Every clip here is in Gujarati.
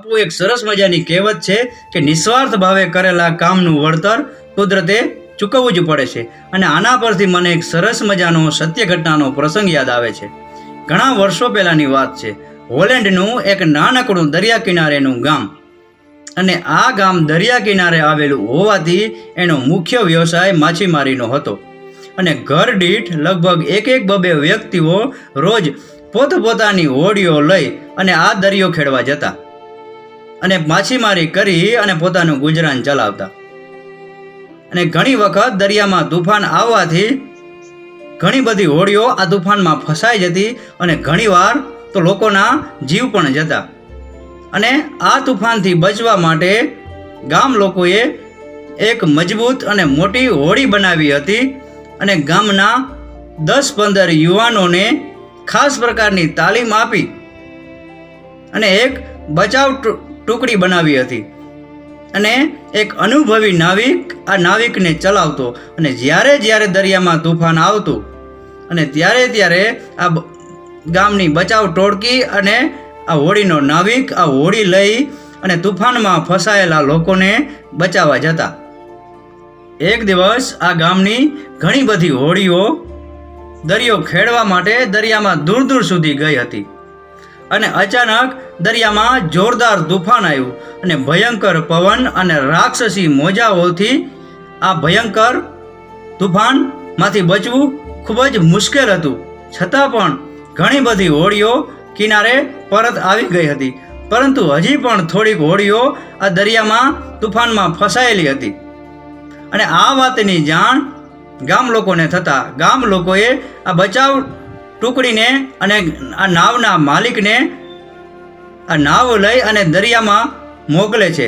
બાપુ એક સરસ મજાની કહેવત છે કે નિસ્વાર્થ ભાવે કરેલા કામનું વળતર કુદરતે ચૂકવવું જ પડે છે. અને આના પરથી મને એક સરસ મજાનો સત્ય ઘટનાનો પ્રસંગ યાદ આવે છે. ઘણા વર્ષો પહેલાંની વાત છે. હોલેન્ડનું એક નાનકડું દરિયા કિનારેનું ગામ, અને આ ગામ દરિયા કિનારે આવેલું હોવાથી એનો મુખ્ય વ્યવસાય માછીમારીનો હતો. અને ઘર દીઠ લગભગ એક બે વ્યક્તિઓ રોજ પોતપોતાની હોડીઓ લઈ અને આ દરિયો ખેડવા જતા અને માછીમારી કરી અને પોતાનું ગુજરાન ચલાવતા. અને ઘણી વખત દરિયામાં તુફાન આવવાથી ઘણી બધી હોડીઓ આ તુફાનમાં ફસાઈ જતી અને ઘણીવાર તો લોકોના જીવ પણ જતા. અને આ તુફાનથી બચવા માટે ગામ લોકોએ એક મજબૂત અને મોટી હોડી બનાવી હતી અને ગામના 10-15 યુવાનોને ખાસ પ્રકારની તાલીમ આપી અને એક બચાવ ટુકડી બનાવી હતી. અને એક અનુભવી નાવિક આ નાવિકને ચલાવતો અને જ્યારે દરિયામાં તુફાન આવતું અને ત્યારે આ ગામની બચાવ ટોળકી અને આ હોડીનો નાવિક આ હોડી લઈ અને તુફાનમાં ફસાયેલા લોકોને બચાવવા જતા. એક દિવસ આ ગામની ઘણી બધી હોડીઓ દરિયો ખેડવા માટે દરિયામાં દૂર સુધી ગઈ હતી. અને અચાનક દરિયામાં જોરદાર તુફાન આવ્યું અને ભયંકર પવન અને રાક્ષસી મોજાઓથી આ ભયંકર તુફાનમાંથી બચવું ખૂબ જ મુશ્કેલ હતું. છતાં પણ ઘણી બધી હોડીઓ કિનારે પરત આવી ગઈ હતી, પરંતુ હજી પણ થોડીક હોડીઓ આ દરિયામાં તુફાનમાં ફસાયેલી હતી. અને આ વાતની જાણ ગામ લોકોને થતાં ગામ લોકોએ આ બચાવ ટુકડીને અને આ નાવના માલિકને આ નાવ લઈ અને દરિયામાં મોકલે છે.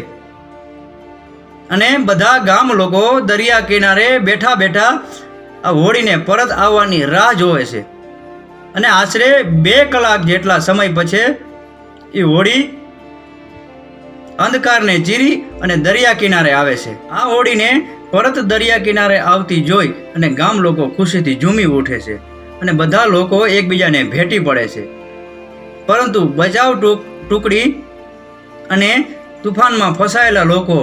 અને બધા ગામ લોકો દરિયા કિનારે બેઠા આ હોડીને પરત આવવાની રાહ જોવે છે. અને આશરે 2 કલાક જેટલા સમય પછી એ હોડી અંધકારને ચીરી અને દરિયા કિનારે આવે છે. આ હોડીને પરત દરિયા કિનારે આવતી જોઈ અને ગામ લોકો ખુશીથી ઝૂમી ઉઠે છે અને બધા લોકો એકબીજાને ભેટી પડે છે. પરંતુ બચાવ ટુકડી અને તુફાનમાં ફસાયેલા લોકો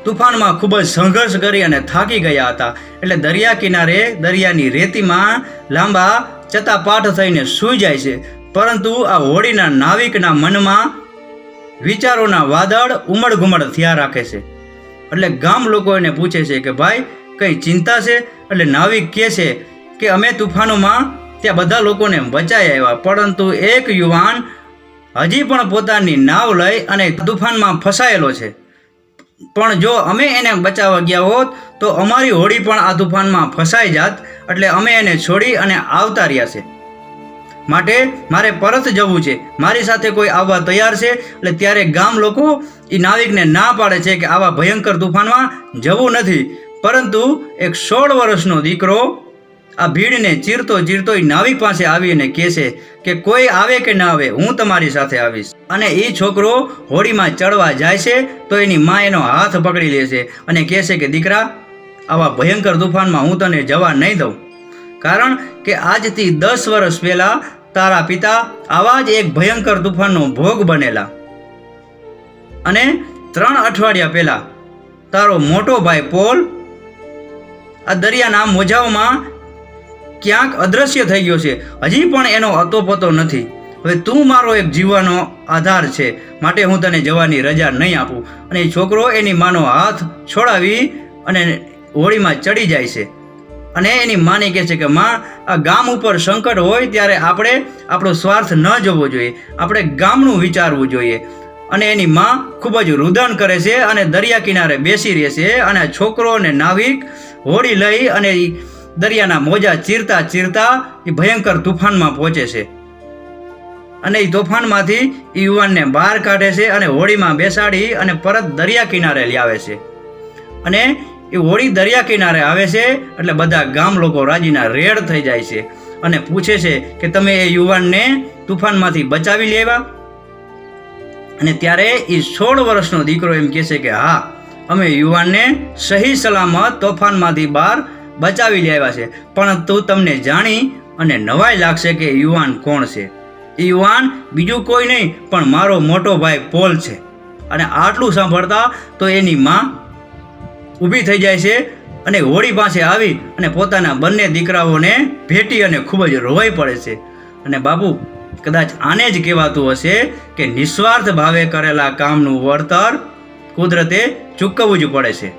તુફાનમાં ખૂબ જ સંઘર્ષ કરી અને થાકી ગયા હતા. એટલે દરિયા કિનારે દરિયાની રેતીમાં લાંબા ચતાપાઠ થઈને સૂઈ જાય છે. પરંતુ આ હોડીના નાવિકના મનમાં વિચારોના વાદળ ઉમડ થયા રાખે છે. એટલે ગામ લોકો એને પૂછે છે કે ભાઈ કંઈ ચિંતા છે? એટલે નાવિક કહે છે કે અમે તુફાનોમાં ત્યાં બધા લોકોને બચાવી આવ્યા, પરંતુ એક યુવાન હજી પણ પોતાની નાવ લઈ અને તુફાનમાં ફસાયેલો છે. પણ જો અમે એને બચાવવા ગયા હોત તો અમારી હોડી પણ આ તુફાનમાં ફસાઈ જાત. એટલે અમે એને છોડી અને આવતા રહ્યા છે. માટે મારે પરત જવું છે. મારી સાથે કોઈ આવવા તૈયાર છે? એટલે ત્યારે ગામ લોકો એ નાવિકને ના પાડે છે કે આવા ભયંકર તુફાનમાં જવું નથી. પરંતુ એક 16 વર્ષનો દીકરો આ ભીડને ચીરતો એ નાવિક પાસે આવીને કહે છે કે કોઈ આવે કે ના આવે, હું તમારી સાથે આવીશ. અને એ છોકરો હોડીમાં ચડવા જાય છે તો એની મા એનો હાથ પકડી લે છે અને કહે છે કે દીકરા, આવા ભયંકર તુફાનમાં હું તને જવા નહીં દઉં, કારણ કે આજથી 10 વર્ષ પહેલાં તારા પિતા આવા જ એક ભયંકર તુફાનનો ભોગ બનેલા. અને 3 અઠવાડિયા પહેલાં તારો મોટો ભાઈ પોલ આ દરિયાના મોજાઓમાં ક્યાંક અદૃશ્ય થઈ ગયો છે. હજી પણ એનો અતોપતો નથી. હવે તું મારો એક જીવવાનો આધાર છે, માટે હું તને જવાની રજા નહીં આપું. અને એ છોકરો એની માનો હાથ છોડાવી અને હોડીમાં ચડી જાય છે. અને એની માને કહે છે કે માં, આ ગામ ઉપર સંકટ હોય ત્યારે આપણે આપણો સ્વાર્થ ન જોવો જોઈએ, આપણે ગામનું વિચારવું જોઈએ. અને એની માં ખૂબ જ રુદન કરે છે અને દરિયા કિનારે બેસી રહે છે. અને છોકરો અને નાવિક હોડી લઈ અને દરિયાના મોજા ચીરતા એ ભયંકર તુફાનમાં પહોંચે છે. અને એ તોફાનમાંથી એ યુવાનને બહાર કાઢે છે અને હોડીમાં બેસાડી અને પરત દરિયા કિનારે લાવે છે. અને એ હોડી દરિયા કિનારે આવે છે એટલે બધા ગામ લોકો રાજીના રેડ થઈ જાય છે અને પૂછે છે કે તમે એ યુવાનને તુફાનમાંથી બચાવી લેવા? અને ત્યારે એ 16 વર્ષનો દીકરો એમ કહે છે કે હા, અમે યુવાનને સહી સલામત તોફાનમાંથી બહાર બચાવી લેવા છે. પરંતુ તમને જાણી અને નવાઈ લાગશે કે યુવાન કોણ છે. એ યુવાન બીજું કોઈ નહીં પણ મારો મોટો ભાઈ પોલ છે. અને આટલું સાંભળતા તો એની માં ઊભી થઈ જાય છે અને હોળી પાસે આવી અને પોતાના બંને દીકરાઓને ભેટી અને ખૂબ જ રોવાઈ પડે છે. અને બાપુ, કદાચ આને જ કહેવાતું હશે કે નિસ્વાર્થ ભાવે કરેલા કામનું વળતર કુદરતે ચૂકવવું જ પડે છે.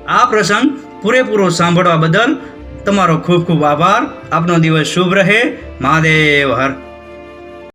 આ પ્રસંગ પૂરેપૂરો સાંભળવા બદલ તમારો ખૂબ ખૂબ આભાર. આપનો દિવસ શુભ રહે. મહાદેવ હર.